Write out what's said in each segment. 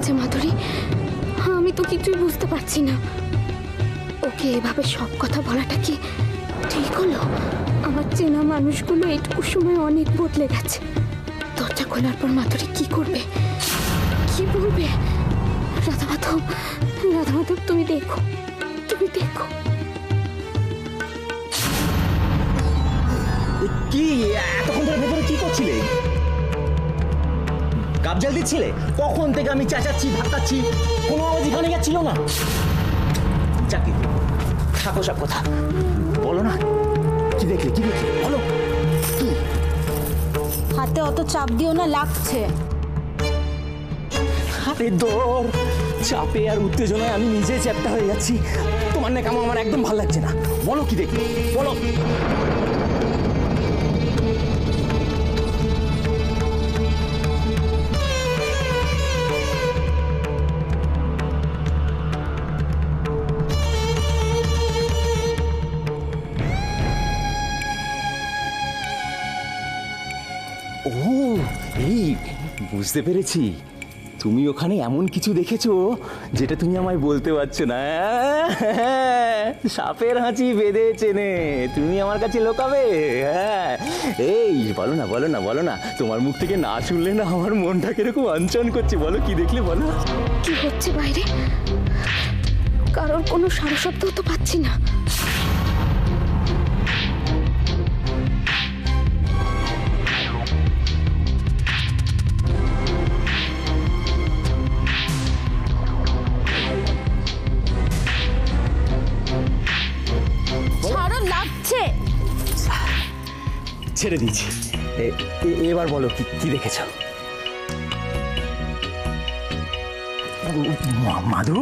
হয়েছে মাধুরী? আমি তো কিছুই বুঝতে পারছি না। ওকে এভাবে সব কথা বলাটা কি ঠিক হলো? আমার চেনা মানুষগুলো এইটুকু সময় অনেক বদলে গেছে। দরজা খোলার পর মাধুরী কি করবে, কি বলবে? রাধা মাধব, রাধা মাধব, তুমি দেখো, তুমি দেখো। কি এতক্ষণ ধরে ভেতরে কি করছিলে? কাবজাল দিচ্ছিলে? কখন থেকে আমি চেঁচাচ্ছি, ধাক্কাচ্ছি, কোনো আওয়াজ এখানে যাচ্ছিল না। চাকি থাকো, সব কথা বলো না। কি দেখলে, কি দেখলে বলো। কি হাতে অত চাপ দিও না, লাগছে। হাতে দর চাপে আর উত্তেজনায় আমি নিজে চ্যাপটা হয়ে যাচ্ছি। তোমার না কেমন আমার একদম ভালো লাগছে না। বলো কি দেখলে, বলো। ও এই বুঝতে পেরেছি, তুমি ওখানে এমন কিছু দেখেছো যেটা তুমি আমায় বলতে পারছো না। সাপের হাঁচি বেঁধে চেনে তুমি আমার কাছে লোকাবে? হ্যাঁ, এই বলো না, বলো না, বলো না। তোমার মুখ থেকে না শুনলে না আমার মনটা কিরকম অঞ্চন করছে। বলো কি দেখলে, বলো। কি হচ্ছে বাইরে? কারোর কোনো সারা শব্দ তো পাচ্ছি না। ছেড়ে দিয়েছি। এবার বলো কি দেখেছ? মাধু,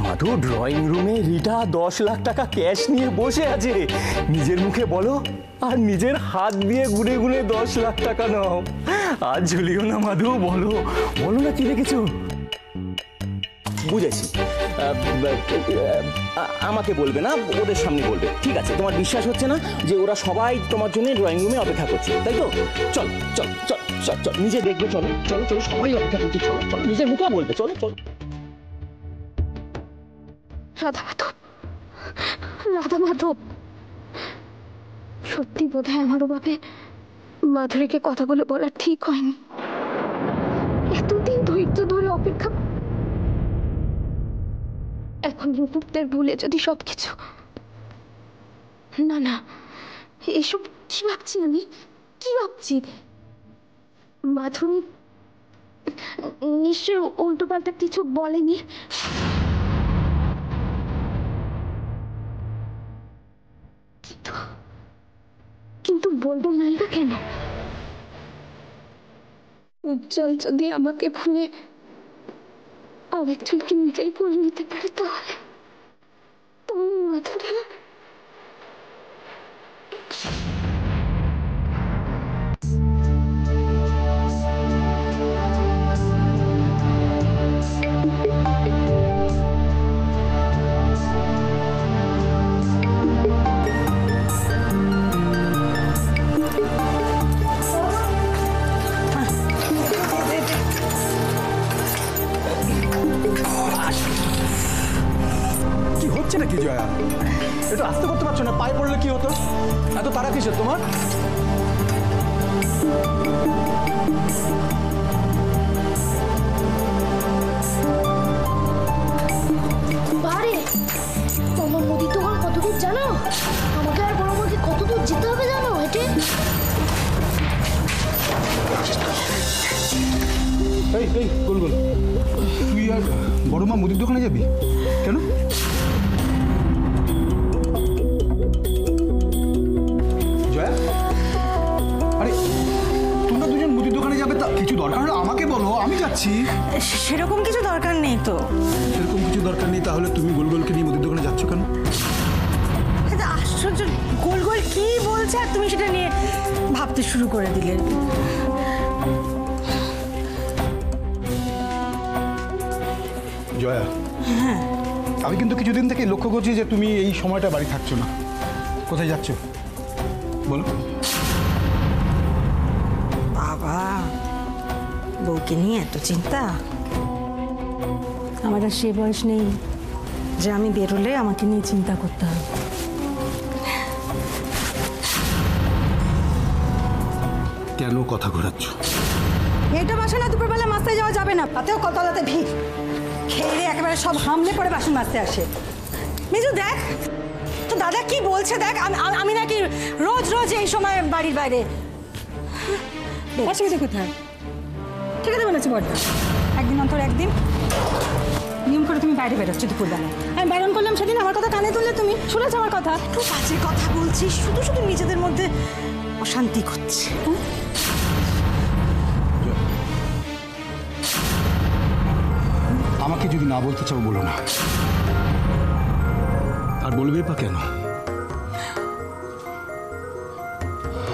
মাধু ড্রয়িং রুমে রিটা 10 লাখ টাকা ক্যাশ নিয়ে বসে আছে। নিজের মুখে বলো আর নিজের হাত দিয়ে গুনে গুনে 10 লাখ টাকা নাও। আর ঝুলিও না মাধু, বলো, বলো না কি দেখেছো? বুঝেছি, আমাকে বলবে না, ওদের সামনে বলবে। ঠিক আছে, তোমার বিশ্বাস হচ্ছে না যে ওরা সবাই তোমার জন্য ড্রয়িং রুমে অপেক্ষা করছে, তাই তো? চল চল চল চল চল, নিজে দেখবে। চলো চলো চলো, সবাই অপেক্ষা করছে। চলো চলো, নিজের মুখে বলবে। চলো চলো। রাধা মাধব, রাধা মাধব, সত্যি বোধহয় আমার ওভাবে মাধুরীকে কথাগুলো বলা ঠিক হয়নি। এতদিন ধৈর্য ধরে অপেক্ষা, এখন মুহূর্তের ভুলে যদি সবকিছু। না না, এসব কি ভাবছি আমি, কি ভাবছি? মাধুরী নিশ্চয় উল্টো পাল্টা কিছু বলেনি। কিন্তু বলবো নাই বা কেন? উজ্জ্বল যদি আমাকে ভুলে আরেকজনকে নিজেই ভুলে নিতে পারে, তাহলে মাধুরী। কি হচ্ছে নাকি জয়া? একটু আস্তে করতে পারছো না? পায়ে পড়লে কি হতো? এত তারা কিসের তোমার? বারে তোমার মুদি দোকান কতদূর জানো? আমাকে আর বড় মাকে কতদূর যেতে হবে জানো হেঁটে? এই এই গোল গোল, তুই আর বড় মা মুদির দোকানে যাবি কেন? জয়া, আরে তোমরা দুজন মুদির দোকানে যাবে, তা কিছু দরকার হলে আমাকে বলো, আমি যাচ্ছি। সেরকম কিছু দরকার নেই তো। সেরকম কিছু দরকার নেই তাহলে তুমি গোল গোলকে নিয়ে মুদির দোকানে যাচ্ছ কেন? আশ্চর্য, গোল গোল কি বলছে আর তুমি সেটা নিয়ে ভাবতে শুরু করে দিলে। জয়া, আমি কিন্তু কিছুদিন থেকে লক্ষ্য করছি যে তুমি এই সময়টা বাড়ি থাকছো না। কোথায় যাচ্ছ বলো? বাবা, বউকে নিয়ে এত চিন্তা? আমার আর সে বয়স নেই যে আমি বেরোলে আমাকে নিয়ে চিন্তা করতে হবে। কেন কথা ঘোরাচ্ছ? এটা বাসা না, দুপুরবেলা মাছতে যাওয়া যাবে না, তাতেও কতলাতে ভিড়। খেয়ে একেবারে সব হামলে পড়ে বাসন মাজতে আসে। মিজু দেখ তো দাদা কি বলছে, দেখ আমি নাকি রোজ রোজ এই সময় বাড়ির বাইরে। অসুবিধা কোথায়? ঠিক আছে বলেছি বড়, একদিন অন্তর একদিন নিয়ম করে তুমি বাইরে বেরোচ্ছ দুপুরবেলা। আমি বারণ করলাম সেদিন, আমার কথা কানে তুললে তুমি শুনেছ আমার কথা? একটু বাজে কথা বলছিস, শুধু শুধু নিজেদের মধ্যে অশান্তি করছে। আমাকে যদি না বলতে চাও বলো না, আর বলবে বা কেন?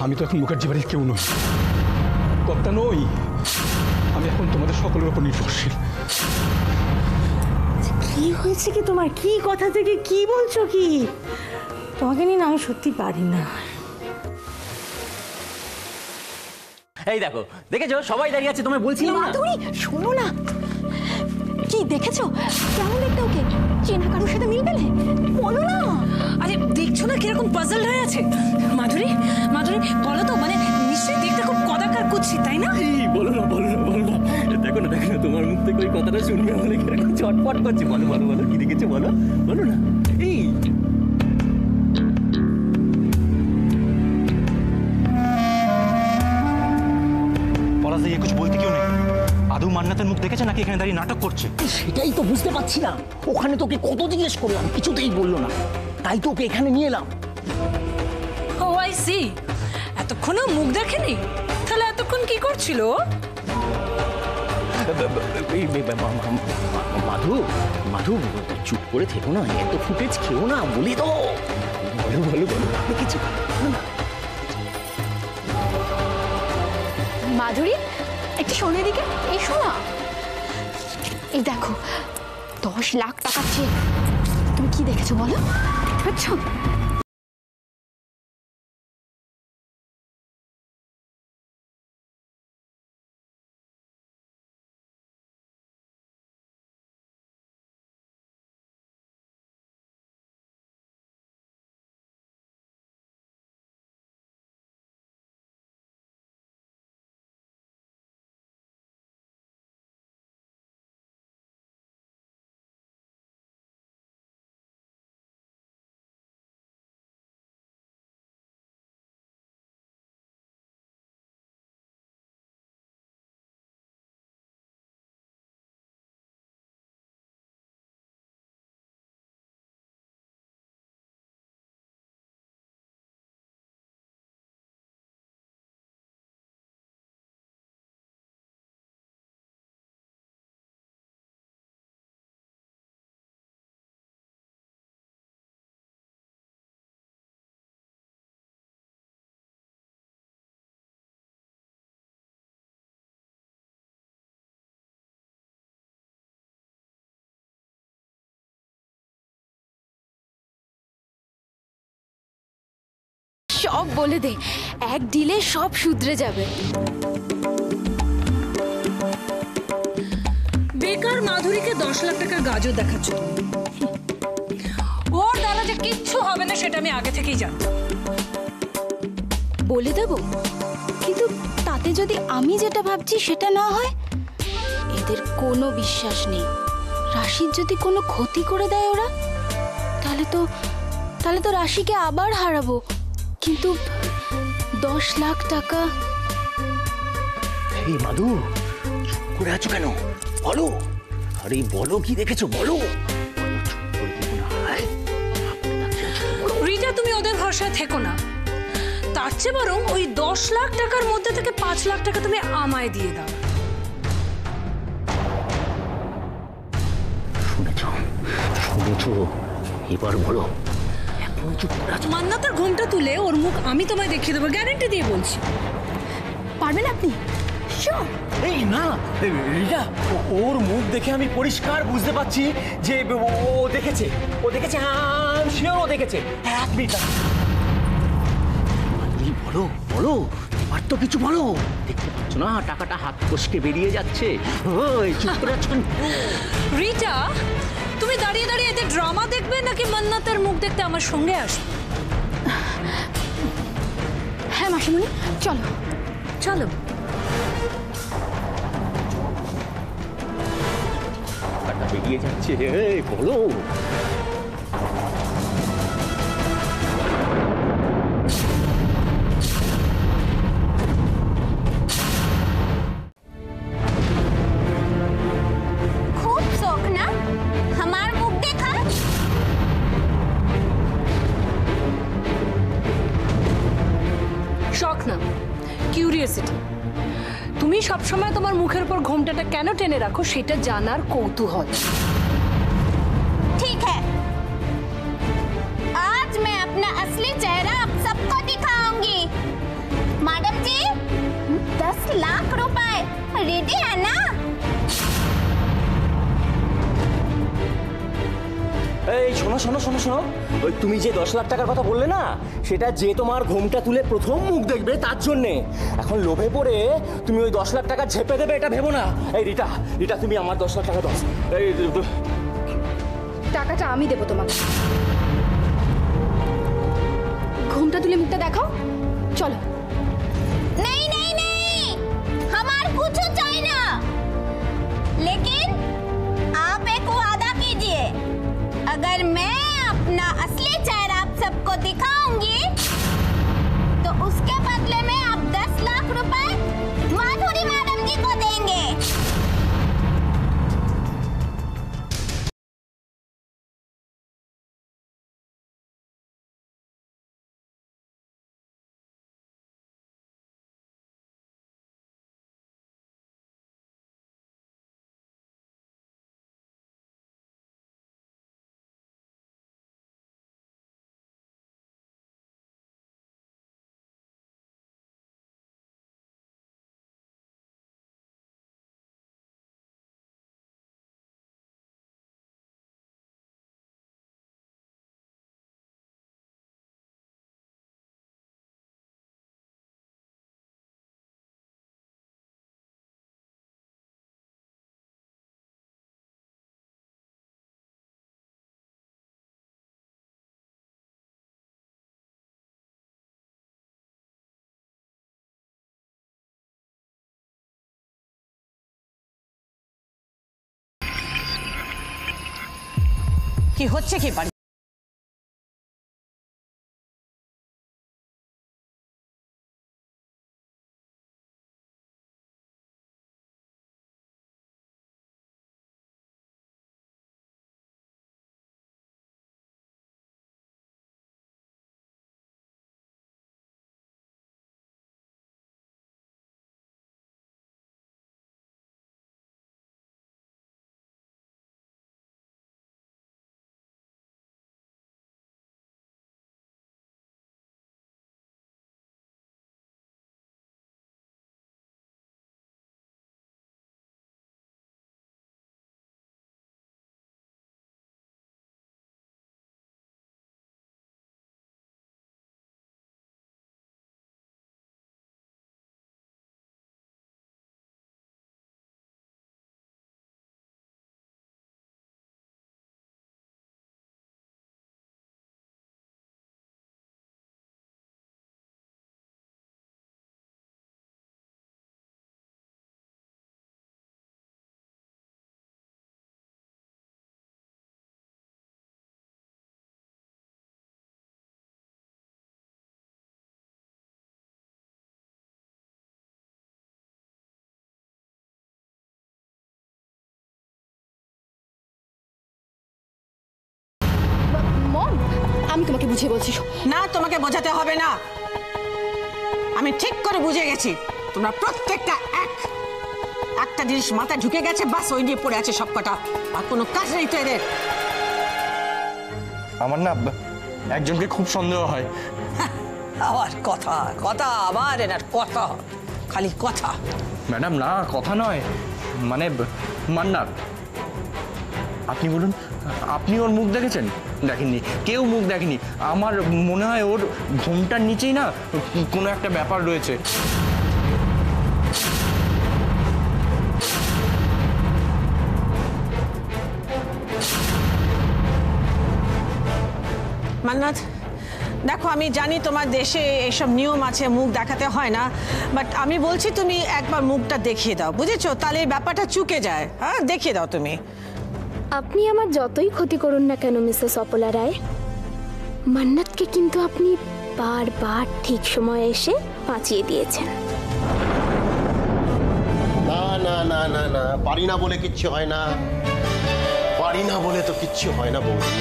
আমি তো এখন মুখার্জি বাড়ির কেউ নই, কর্তা নই। আমি এখন তোমাদের সকলের উপর নির্ভরশীল। কি হয়েছে কি তোমার? কি কথা থেকে কি বলছো? কি তোমাকে নিয়ে না আমি সত্যি পারি না। এই দেখো, দেখেছো সবাই দাঁড়িয়ে আছে, তোমায় বলছিলাম না? মাধুরী শোনো না, কি দেখেছো? কেমন দেখতে ওকে? চেনা কারোর সাথে মিল পেলে? বলো না। আরে দেখছো না কিরকম পাজল হয়ে আছে? মাধুরী মাধুরী বলো তো, মানে নিশ্চয়ই দেখতে খুব কদাকার করছি, তাই না? এই বলো না, বলো না, বলো না। দেখো না, দেখো না, তোমার মুখ থেকে ওই কথাটা শুনবে বলে কিরকম চটপট করছে। বলো বলো বলো, কি দেখেছো বলো, বলো না। এই পলাশ দাইয়া কিছু বলতে কেউ নেই। আদৌ মান্নাতের মুখ দেখেছে নাকি এখানে দাঁড়িয়ে নাটক করছে? সেটাই তো বুঝতে পারছি না। ওখানে তোকে কত জিজ্ঞেস করলাম, কিছুতেই বললো না, তাই তো ওকে এখানে নিয়ে এলাম। ও আই সি, এতক্ষণও মুখ দেখেনি? তাহলে এতক্ষণ কি করছিল? মাধু, মাধু চুপ করে থেকো না, এত ফুটেজ খেও না, বলি তো। বলো বলো বলো, কিছু মাধুরী একটু শোনো এদিকে, এসো না। এই দেখো 10 লাখ টাকা চেক। তুমি কি দেখেছো বলো? দেখতে পাচ্ছ? সব বলে দে, এক ডিলে সব শুধরে যাবে। বেকার মাধুরীকে 10 লাখ টাকার গাজর দেখাচ্ছ। ওর দ্বারা যে কিচ্ছু হবে না সেটা আমি আগে থেকেই জানতাম। বলে দেব, কিন্তু তাতে যদি আমি যেটা ভাবছি সেটা না হয়? এদের কোনো বিশ্বাস নেই। রাশির যদি কোনো ক্ষতি করে দেয় ওরা, তাহলে তো রাশিকে আবার হারাবো। কিন্তু 10 লাখ টাকা। এই মাধু, চুপ করে আছো কেন? বলো, আরে বলো কি দেখেছো বলো। রিটা, তুমি ওদের ভরসায় থেকো না, তার চেয়ে বরং ওই 10 লাখ টাকার মধ্যে থেকে 5 লাখ টাকা তুমি আমায় দিয়ে দাও। শুনেছো, শুনেছো, এবার বলো। মান্নাতার ঘুমটা তুলে ওর মুখ আমি তোমায় দেখিয়ে দেবো, গ্যারান্টি দিয়ে বলছি। পারবেন আপনি? এই না রিটা, ওর মুখ দেখে আমি পরিষ্কার বুঝতে পারছি যে ও দেখেছে, ও দেখেছে, আমি শিওর ও দেখেছে। 1 মিনিট বলো বলো, এবার তো কিছু বলো। দেখতে পাচ্ছ না, টাকাটা হাত ফসকে বেরিয়ে যাচ্ছে। ওই চুপ করে আছো কেন? রিটা, তুমি দাঁড়িয়ে দাঁড়িয়ে এদের ড্রামা দেখবে নাকি মান্নাতের মুখ দেখতে আমার সঙ্গে আসবে? হ্যাঁ মাসিমণি, চলো। চলো। টাকাটা বেরিয়ে যাচ্ছে, এই বলো। খুব শখ না আমার মুখ দেখা? শখ না, কিউরিয়াসিটি। তুমি সবসময় তোমার মুখের উপর ঘোমটাটা কেন টেনে রাখো সেটা জানার কৌতূহল। ठीक है, आज मैं अपना असली चेहरा आप सबको दिखाऊंगी। मैडम जी, 10 लाख रुपए रेडी है ना? এই শোনো শোনো শোনো শোনো, ওই তুমি যে 10 লাখ টাকার কথা বললে না, সেটা যে তোমার ঘোমটা তুলে প্রথম মুখ দেখবে তার জন্যে। এখন লোভে পড়ে তুমি ওই 10 লাখ টাকা ঝেপে দেবে এটা ভেবো না। এই রিটা, রিটা তুমি আমার 10 লাখ টাকা দাও। এই টাকাটা আমি দেবো তোমাকে। ঘুমটা তুলে মুখটা দেখাও, চলো। नहीं नहीं नहीं, हमार कुछ चाहिए ना, लेकिन आप एक वादा कीजिए, अगर मैं अपना असली चेहरा आप सबको दिखाऊंगी तो उसके बदले में आप 10 लाख रुपए माधुरी मैडम जी को देंगे। কি হচ্ছে কি বাড়ি? আমি তোমাকে বুঝিয়ে বলছি। না, তোমাকে বোঝাতে হবে না, আমি ঠিক করে বুঝে গেছি। তোমরা প্রত্যেকটা একটা জিনিস মাথায় ঢুকে গেছে, বাস ওই নিয়ে পড়ে আছে সব কটা, আর কোনো কাজ নেই তো এদের। আমার না একজনকে খুব সন্দেহ হয়। আবার কথা কথা, আবার এনার কথা, খালি কথা। ম্যাডাম না, কথা নয়, মানে মান্নাত। আপনি বলুন, আপনি ওর মুখ দেখেছেন? দেখেননি, কেউ মুখ দেখেনি। আমার মনে হয় ওর ঘোমটার নিচেই না কোনো একটা ব্যাপার রয়েছে। মান্নাত, দেখো আমি জানি তোমার দেশে এসব নিয়ম আছে, মুখ দেখাতে হয় না, বাট আমি বলছি তুমি একবার মুখটা দেখিয়ে দাও, বুঝেছো? তাহলে এই ব্যাপারটা চুকে যায়। হ্যাঁ, দেখিয়ে দাও তুমি। আপনি আমার যতই ক্ষতি করুন না কেন মিসেস অপলা রায়, মান্নাতকে কিন্তু আপনি বারবার ঠিক সময়ে এসে বাঁচিয়ে দিয়েছেন। না না না না না, পারি না বলে কিচ্ছু হয় না, পারি না বলে তো কিচ্ছু হয় না বৌদি।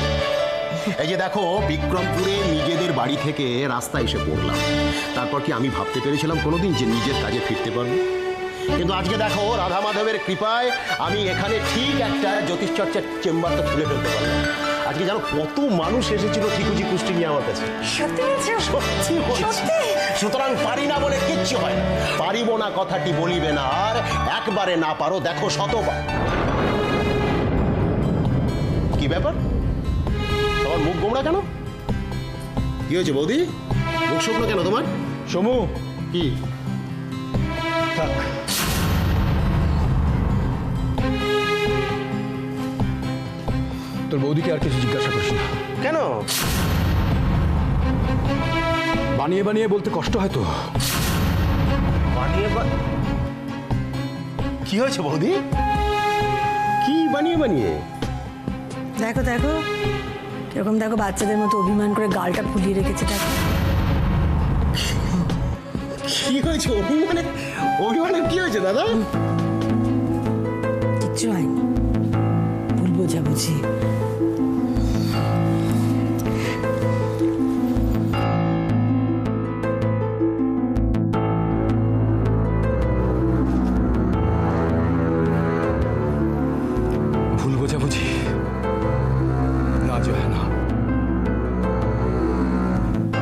এই যে দেখো, বিক্রমপুরে নিজেদের বাড়ি থেকে রাস্তা এসে পড়লাম, তারপর কি আমি ভাবতে পেরেছিলাম কোনোদিন যে নিজের কাজে ফিরতে পারবো? কিন্তু আজকে দেখো, রাধা মাধবের কৃপায় আমি এখানে ঠিক একটা জ্যোতিষচর্চার চেম্বারটা খুলে ফেলতে পারলাম। আজকে জানো কত মানুষ এসেছিল ঠিকুজি কুষ্টি নিয়ে আমার কাছে। সত্যি বলছি। সুতরাং পারি না বলে কিচ্ছু হয় না, পারিব না কথাটি বলিবে না, আর একবারে না পারো দেখো শতবার। কি ব্যাপার, তোমার মুখ গোমড়া কেন? কি হয়েছে বৌদি, মুখ শুকনো কেন তোমার? সমু, কি থাক, তোর বৌদিকে আর কিছু জিজ্ঞাসা করিস না। কেন? বানিয়ে বানিয়ে বলতে কষ্ট হয় তো। বানিয়ে কি হয়েছে বৌদি, কি বানিয়ে বানিয়ে? দেখো দেখো কিরকম, দেখো বাচ্চাদের মতো অভিমান করে গালটা ফুলিয়ে রেখেছে। দেখো কি হয়েছে? অভিমানের কি হয়েছে দাদা? কিচ্ছু হয়নি, ভুল বোঝাবুঝি। ভুল বোঝাবুঝি না জয়া, না।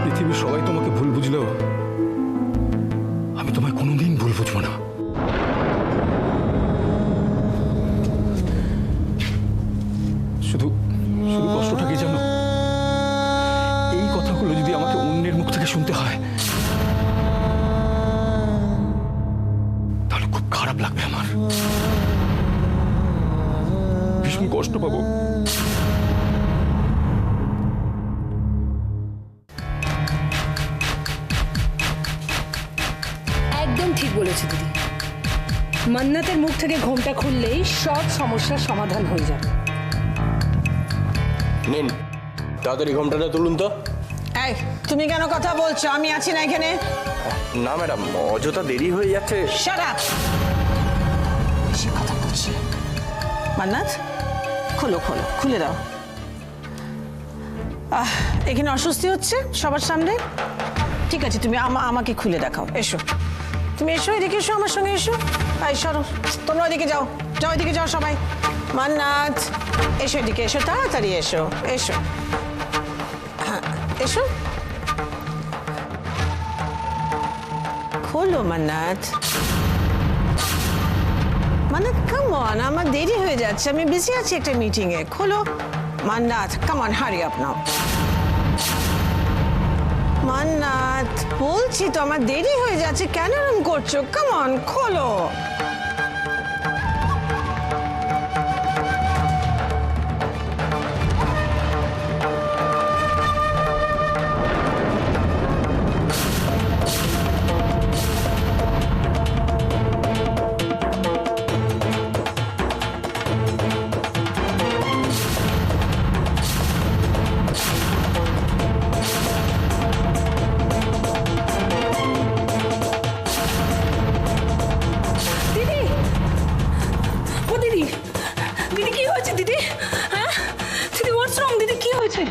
পৃথিবীর সবাই তোমাকে ভুল বুঝলেও আমি তোমায় কোনোদিন ভুল বুঝবো না। শুধু শুধু কষ্টটা কি জানো, এই কথাগুলো যদি আমাকে অন্যের মুখ থেকে শুনতে হয় তাহলে খুব খারাপ লাগবে, আমার ভীষণ কষ্ট পাবো। একদম ঠিক বলেছে দিদি। মান্নাতের মুখ থেকে ঘোমটা খুললেই সব সমস্যার সমাধান হয়ে যাবে। নিন, তাড়াতাড়ি ঘোমটাটা তুলুন তো। এই, তুমি কেন কথা বলছো? আমি আছি না এখানে। না ম্যাডাম, অযথা দেরি হয়ে যাচ্ছে। শাট আপ, বেশি কথা বলছি। মান্নাত, খোলো খোলো, খুলে দাও। এখানে অস্বস্তি হচ্ছে সবার সামনে? ঠিক আছে, তুমি আমাকে খুলে দেখাও। এসো, তুমি এসো, এদিকে এসো, আমার সঙ্গে এসো। এই সরো, তোমরা ওইদিকে যাও, যাও ওইদিকে যাও সবাই। মান্নাত, এসো এদিকে, এসো, তাড়াতাড়ি এসো, এসো। হ্যাঁ, এসো, খোলো মান্নাত। মান্নাত, কাম অন, আমার দেরি হয়ে যাচ্ছে, আমি বিজি আছি একটা মিটিংয়ে। খোলো মান্নাত, কাম অন, হারি আপ নাও। মান্নাত, বলছি তো আমার দেরি হয়ে যাচ্ছে, কেন এরকম করছো? কাম অন, খোলো। দিদি, দিদি কি হয়েছে দিদি? হ্যাঁ দিদি, হোয়াটস রং? দিদি কি হয়েছে?